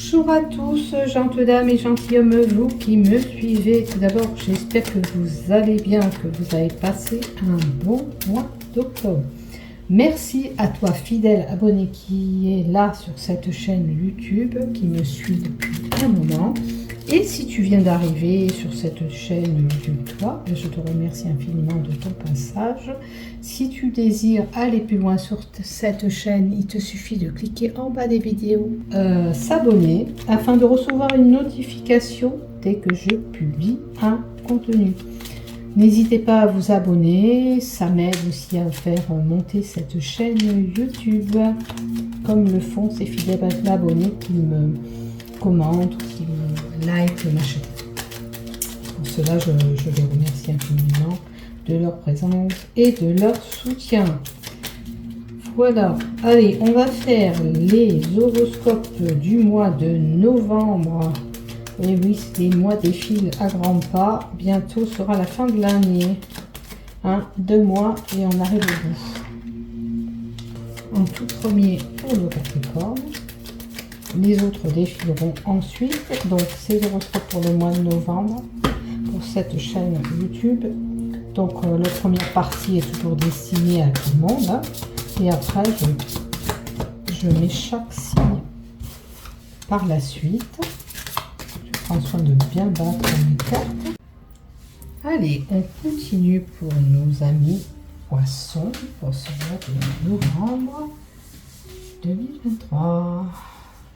Bonjour à tous, gentes dames et gentilshommes, vous qui me suivez. Tout d'abord, j'espère que vous allez bien, que vous avez passé un bon mois d'octobre. Merci à toi, fidèle abonné qui est là sur cette chaîne YouTube, qui me suit depuis un moment. Et si tu viens d'arriver sur cette chaîne YouTube, toi, je te remercie infiniment de ton passage. Si tu désires aller plus loin sur cette chaîne, il te suffit de cliquer en bas des vidéos, s'abonner, afin de recevoir une notification dès que je publie un contenu. N'hésitez pas à vous abonner, ça m'aide aussi à faire monter cette chaîne YouTube, comme le font ces fidèles abonnés qui me commentent, qui me like, machin. Pour cela, je les remercie infiniment de leur présence et de leur soutien. Voilà, allez, on va faire les horoscopes du mois de novembre. Et oui, les mois défilent à grands pas. Bientôt sera la fin de l'année. 2 mois et on arrive au bout. En tout premier pour le Capricorne. Les autres défileront ensuite. Donc, c'est l'horoscope pour le mois de novembre pour cette chaîne YouTube. Donc, la première partie est toujours destinée à tout le monde. Et après, je mets chaque signe par la suite. Prends soin de bien battre mes cartes. Allez, on continue pour nos amis poissons pour ce mois de novembre 2023.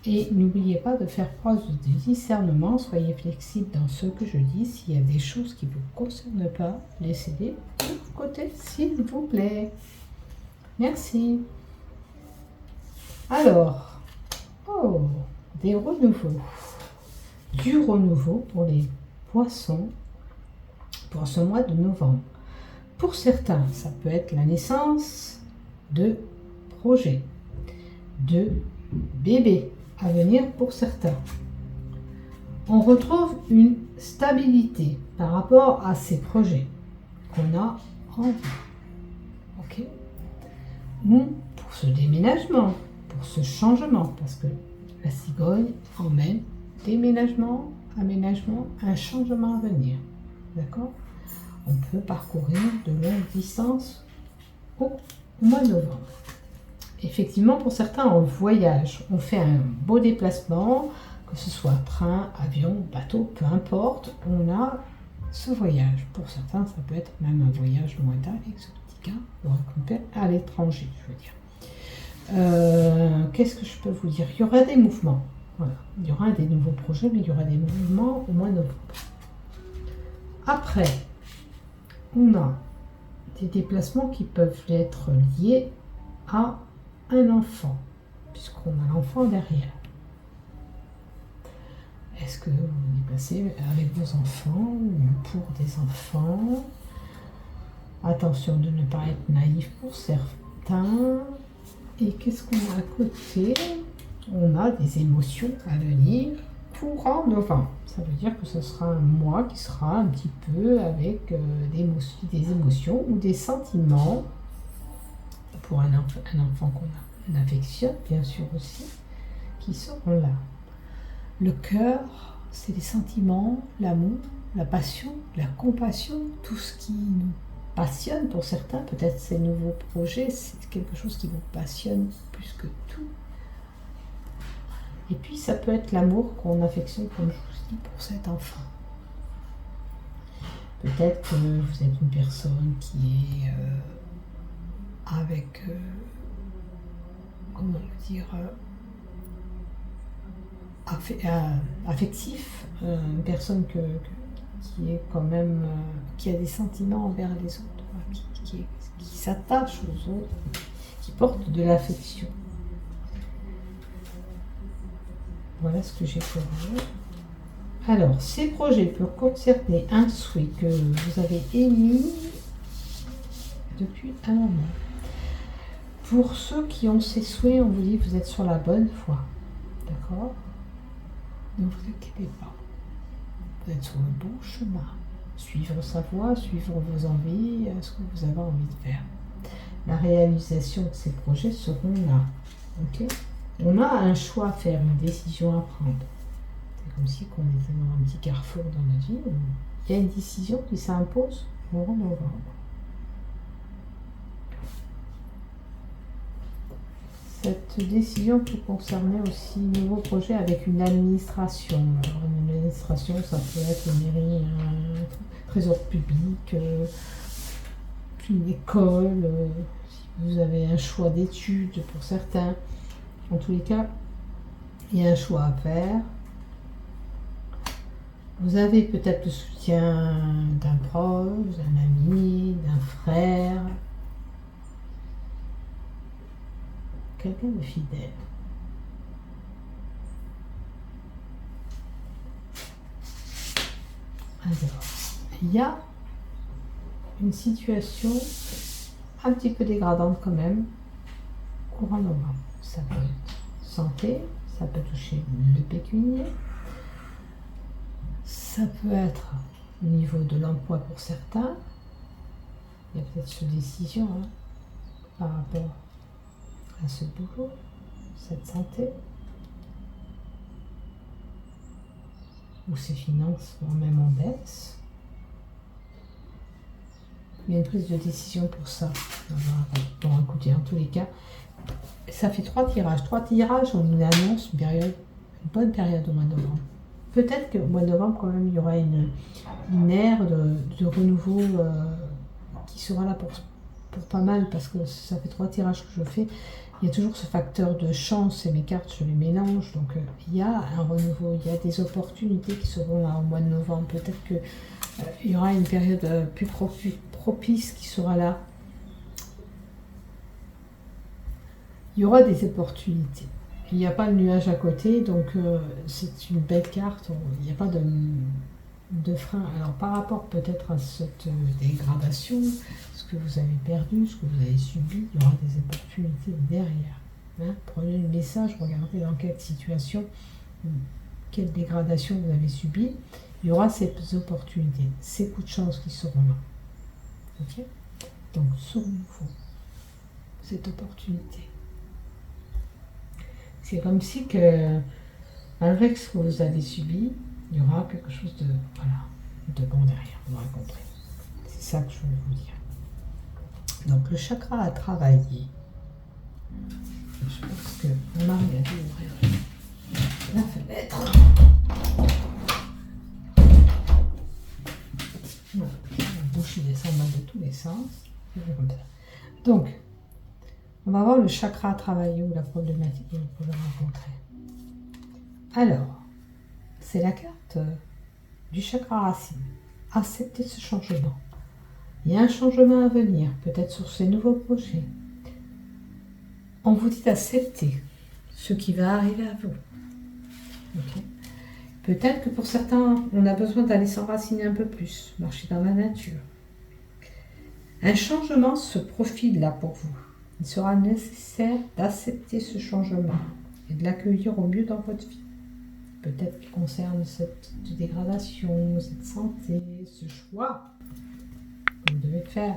Et n'oubliez pas de faire preuve de discernement, soyez flexible dans ce que je dis. S'il y a des choses qui ne vous concernent pas, laissez-les de côté, s'il vous plaît. Merci. Alors, des renouveaux. Du renouveau pour les poissons pour ce mois de novembre. Pour certains, ça peut être la naissance de projets, de bébés à venir pour certains. On retrouve une stabilité par rapport à ces projets qu'on a en vie. Ok? Ou pour ce déménagement, pour ce changement, parce que la cigogne emmène déménagement, aménagement, un changement à venir. D'accord? On peut parcourir de longues distances au mois de novembre. Effectivement, pour certains, on voyage. On fait un beau déplacement, que ce soit train, avion, bateau, peu importe. On a ce voyage. Pour certains, ça peut être même un voyage lointain, exotique, à l'étranger, je veux dire. Qu'est-ce que je peux vous dire? Il y aura des mouvements. Voilà. Il y aura des nouveaux projets, mais il y aura des mouvements au mois de novembre. Après, on a des déplacements qui peuvent être liés à un enfant, puisqu'on a l'enfant derrière. Est-ce que vous vous déplacez avec vos enfants ou pour des enfants? Attention de ne pas être naïf pour certains. Et qu'est-ce qu'on a à côté? On a des émotions à venir courant novembre. Ça veut dire que ce sera un mois qui sera un petit peu avec des émotions ou des sentiments pour un enfant qu'on affectionne, bien sûr aussi, qui seront là. Le cœur, c'est les sentiments, l'amour, la passion, la compassion, tout ce qui nous passionne pour certains. Peut-être ces nouveaux projets, c'est quelque chose qui vous passionne plus que tout. Et puis, ça peut être l'amour qu'on affectionne, comme je vous dis, pour cet enfant. Peut-être que vous êtes une personne qui est avec, comment dire, affectif, une personne qui est quand même, qui a des sentiments envers les autres, qui s'attache aux autres, qui porte de l'affection. Voilà ce que j'ai pour vous. Alors, ces projets peuvent concerner un souhait que vous avez émis depuis un moment. Pour ceux qui ont ces souhaits, on vous dit que vous êtes sur la bonne voie. D'accord? Ne vous inquiétez pas. Vous êtes sur le bon chemin. Suivre sa voie, suivre vos envies, ce que vous avez envie de faire. La réalisation de ces projets seront là. Ok? On a un choix à faire, une décision à prendre. C'est comme si on était dans un petit carrefour dans notre vie. Il y a une décision qui s'impose au mois de novembre. Cette décision peut concerner aussi un nouveau projet avec une administration. Alors, une administration, ça peut être une mairie, un trésor public, une école, si vous avez un choix d'études pour certains. En tous les cas, il y a un choix à faire. Vous avez peut-être le soutien d'un proche, d'un ami, d'un frère, quelqu'un de fidèle. Alors, il y a une situation un petit peu dégradante quand même, courant novembre. Ça peut être santé, ça peut toucher le pécunier, ça peut être au niveau de l'emploi pour certains. Il y a peut-être une décision par rapport à ce boulot, cette santé, ou ces finances vont même en baisse. Il y a une prise de décision pour ça. Bon, écoutez, en tous les cas, ça fait 3 tirages. 3 tirages, on nous annonce une bonne période au mois de novembre. Peut-être qu'au mois de novembre, quand même, il y aura une ère de renouveau qui sera là pour pas mal, parce que ça fait 3 tirages que je fais. Il y a toujours ce facteur de chance et mes cartes, je les mélange. Donc, il y a un renouveau, il y a des opportunités qui seront là au mois de novembre. Peut-être qu'il y aura une période plus propice qui sera là. Il y aura des opportunités. Il n'y a pas de nuage à côté, donc c'est une belle carte. Il n'y a pas de frein. Alors par rapport peut-être à cette dégradation, ce que vous avez perdu, ce que vous avez subi, il y aura des opportunités derrière. Prenez le message, regardez dans quelle situation, quelle dégradation vous avez subie. Il y aura ces opportunités, ces coups de chance qui seront là. Ok ? Donc souvenez-vous cette opportunité. C'est comme si que, malgré ce que vous avez subi, il y aura quelque chose de bon derrière, vous m'aurez compris. C'est ça que je voulais vous dire. Donc le chakra à travailler. Je pense qu'on arrive à ouvrir la fenêtre. Voilà, la bouche descend de tous les sens. Donc, on va voir le chakra à travailler ou la problématique que vous pouvez rencontrer. Alors, c'est la carte du chakra racine. Accepter ce changement. Il y a un changement à venir, peut-être sur ces nouveaux projets. On vous dit d'accepter ce qui va arriver à vous. Okay. Peut-être que pour certains, on a besoin d'aller s'enraciner un peu plus, marcher dans la nature. Un changement se profile là pour vous. Il sera nécessaire d'accepter ce changement et de l'accueillir au mieux dans votre vie. Peut-être qu'il concerne cette dégradation, cette santé, ce choix que vous devez faire.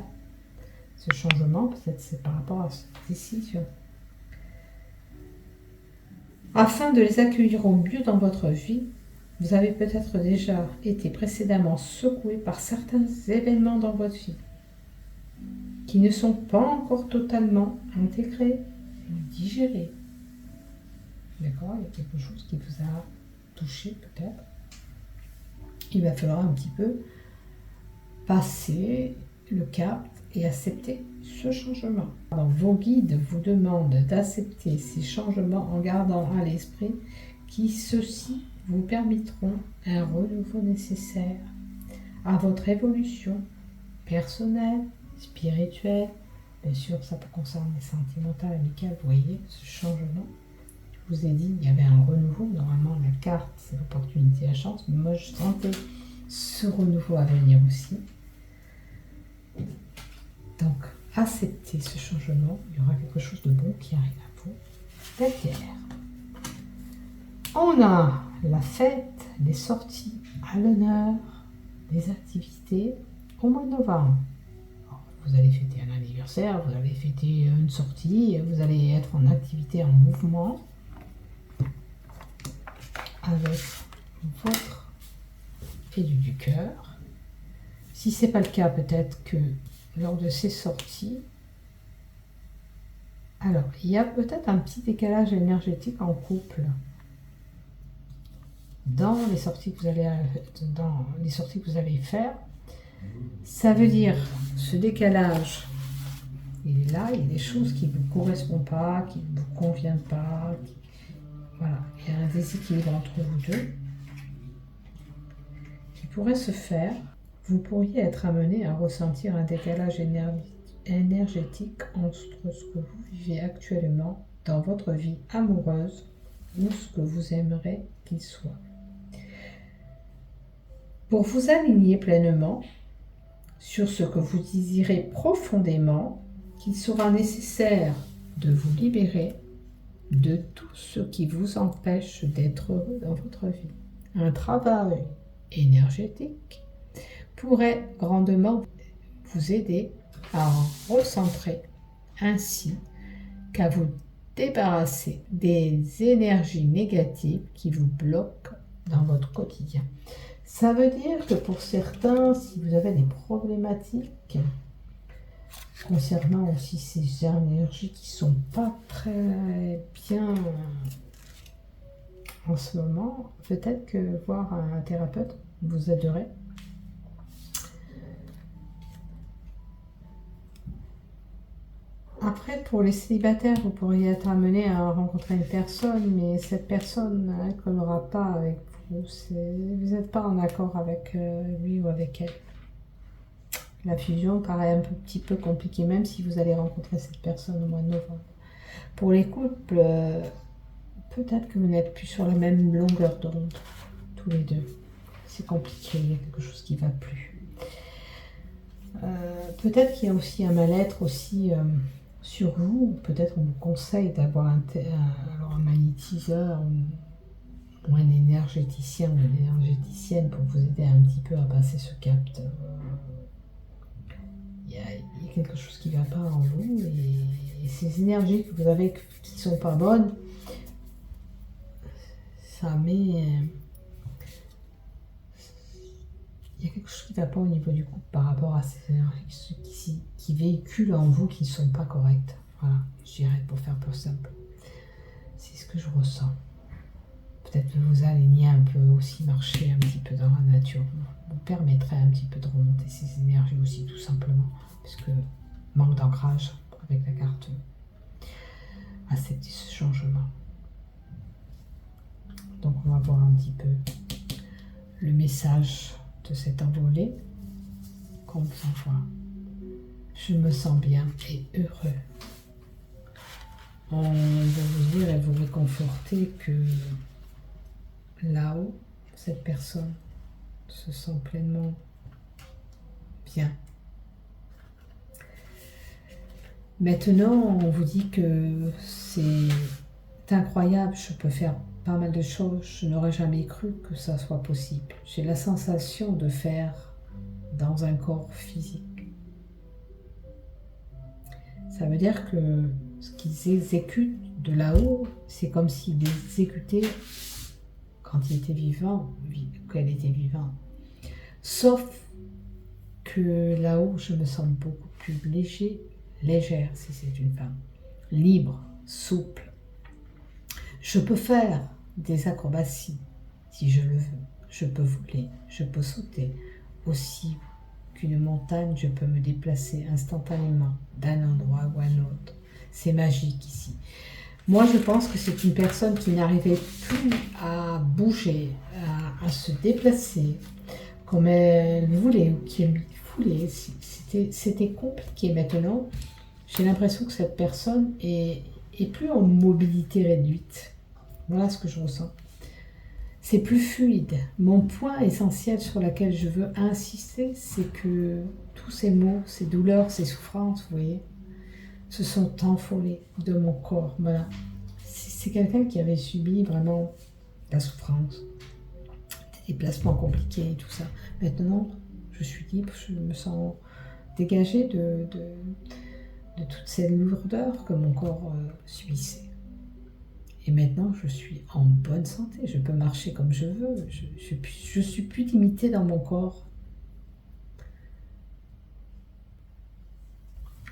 Ce changement, peut-être c'est par rapport à cette décision. Afin de les accueillir au mieux dans votre vie, vous avez peut-être déjà été précédemment secoué par certains événements dans votre vie qui ne sont pas encore totalement intégrés ou digérés. D'accord ? Il y a quelque chose qui vous a touché peut-être. Il va falloir un petit peu passer le cap et accepter ce changement. Alors, vos guides vous demandent d'accepter ces changements en gardant à l'esprit qui ceux-ci vous permettront un renouveau nécessaire à votre évolution personnelle, spirituelle. Bien sûr, ça peut concerner sentimental, amical. Vous voyez ce changement. Je vous ai dit, il y avait un renouveau. Normalement, la carte, c'est l'opportunité, la chance. Mais moi, je sentais ce renouveau à venir aussi. Donc, acceptez ce changement. Il y aura quelque chose de bon qui arrive à vous. Derrière. On a la fête, les sorties à l'honneur, des activités au mois de novembre. Vous allez fêter un anniversaire, vous allez fêter une sortie, vous allez être en activité, en mouvement. avec votre élu du cœur. Si ce n'est pas le cas, peut-être que lors de ces sorties, alors il y a peut-être un petit décalage énergétique en couple dans les sorties que vous allez faire. Ça veut dire, ce décalage, il est là, il y a des choses qui ne vous correspondent pas, qui ne vous conviennent pas. Voilà, il y a un déséquilibre entre vous deux qui pourrait se faire. Vous pourriez être amené à ressentir un décalage énergétique entre ce que vous vivez actuellement dans votre vie amoureuse ou ce que vous aimeriez qu'il soit. Pour vous aligner pleinement sur ce que vous désirez profondément, qu'il sera nécessaire de vous libérer de tout ce qui vous empêche d'être heureux dans votre vie. Un travail énergétique pourrait grandement vous aider à en recentrer ainsi qu'à vous débarrasser des énergies négatives qui vous bloquent dans votre quotidien. Ça veut dire que pour certains, si vous avez des problématiques concernant aussi ces énergies qui ne sont pas très bien en ce moment, peut-être que voir un thérapeute vous aiderait. Après, pour les célibataires, vous pourriez être amené à rencontrer une personne, mais cette personne ne collera pas avec vous. Vous n'êtes pas en accord avec lui ou avec elle. La fusion paraît un petit peu compliquée, même si vous allez rencontrer cette personne au mois de novembre. Pour les couples, peut-être que vous n'êtes plus sur la même longueur d'onde, tous les deux. C'est compliqué, il y a quelque chose qui ne va plus. Peut-être qu'il y a aussi un mal-être aussi sur vous. Peut-être on vous conseille d'avoir un magnétiseur ou un énergéticien ou une énergéticienne pour vous aider un petit peu à passer ce cap. Il y a quelque chose qui ne va pas en vous et ces énergies que vous avez qui ne sont pas bonnes, ça met... il y a quelque chose qui ne va pas au niveau du couple par rapport à ces énergies qui véhiculent en vous qui ne sont pas correctes. Voilà, je dirais pour faire plus simple. C'est ce que je ressens. Peut-être que vous alignez un peu aussi, marcher un petit peu dans la nature, vous permettrait un petit peu de remonter ces énergies aussi tout simplement, parce que manque d'ancrage avec la carte, accepter ce changement. Donc on va voir un petit peu le message de cette envolée qu'on vous envoie. Je me sens bien et heureux. On va vous dire et vous réconforter que là-haut, cette personne se sent pleinement bien. Maintenant, on vous dit que c'est incroyable, je peux faire pas mal de choses, je n'aurais jamais cru que ça soit possible. J'ai la sensation de faire dans un corps physique. Ça veut dire que ce qu'ils exécutent de là-haut, c'est comme s'ils l'exécutaient quand il était vivant, qu'elle était vivante. Sauf que là-haut, je me sens beaucoup plus légère si c'est une femme, libre, souple. Je peux faire des acrobaties si je le veux. Je peux voler, je peux sauter. Aussi qu'une montagne, je peux me déplacer instantanément d'un endroit ou à un autre. C'est magique ici. Moi, je pense que c'est une personne qui n'arrivait plus à bouger, à se déplacer comme elle voulait ou qui voulait. C'était compliqué. Maintenant, j'ai l'impression que cette personne est plus en mobilité réduite. Voilà ce que je ressens. C'est plus fluide. Mon point essentiel sur lequel je veux insister, c'est que tous ces maux, ces douleurs, ces souffrances, vous voyez, se sont envolés de mon corps. Voilà. C'est quelqu'un qui avait subi vraiment la souffrance, des déplacements compliqués et tout ça. Maintenant, je suis libre, je me sens dégagée de toute cette lourdeur que mon corps subissait. Et maintenant, je suis en bonne santé. Je peux marcher comme je veux. Je suis plus limitée dans mon corps.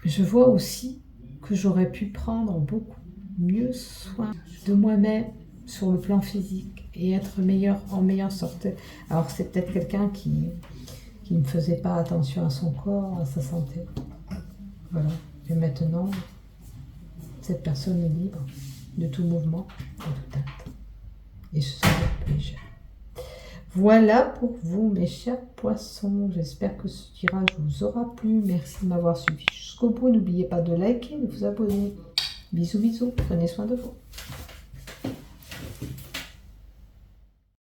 Je vois aussi que j'aurais pu prendre beaucoup mieux soin de moi-même sur le plan physique et être en meilleure santé. Alors c'est peut-être quelqu'un qui ne faisait pas attention à son corps, à sa santé. Voilà. Et maintenant, cette personne est libre de tout mouvement, de tout acte. Et ce sera avec plaisir. Voilà pour vous, mes chers poissons. J'espère que ce tirage vous aura plu. Merci de m'avoir suivi jusqu'au bout. N'oubliez pas de liker, de vous abonner. Bisous, bisous. Prenez soin de vous.